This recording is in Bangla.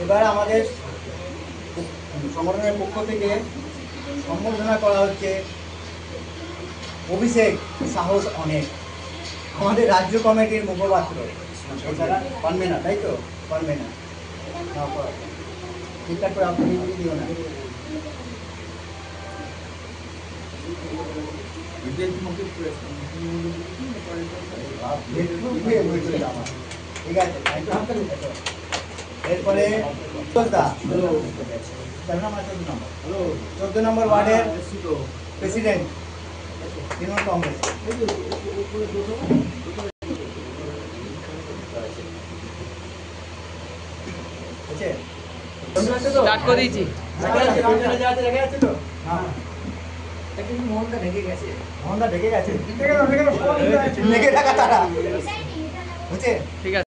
এবার আমাদের সংগঠনের পক্ষ থেকে সম্বর্ধনা করা হচ্ছে অভিষেক সাহস অনেক, আমাদের রাজ্য কমিটির মুখপাত্র। এছাড়া পারবে না, তাই তো? পারবে না, ঠিকঠাক করে আপনি দিও না। ঠিক আছে, এরপরে 14 নম্বর ওয়ার্ডের প্রেসিডেন্ট তৃণমূল কংগ্রেস। স্টার্ট করে দিয়েছি। মোহনদা ঢেকে গেছে, ঢেকে থাকা তারা, বুঝছে? ঠিক আছে।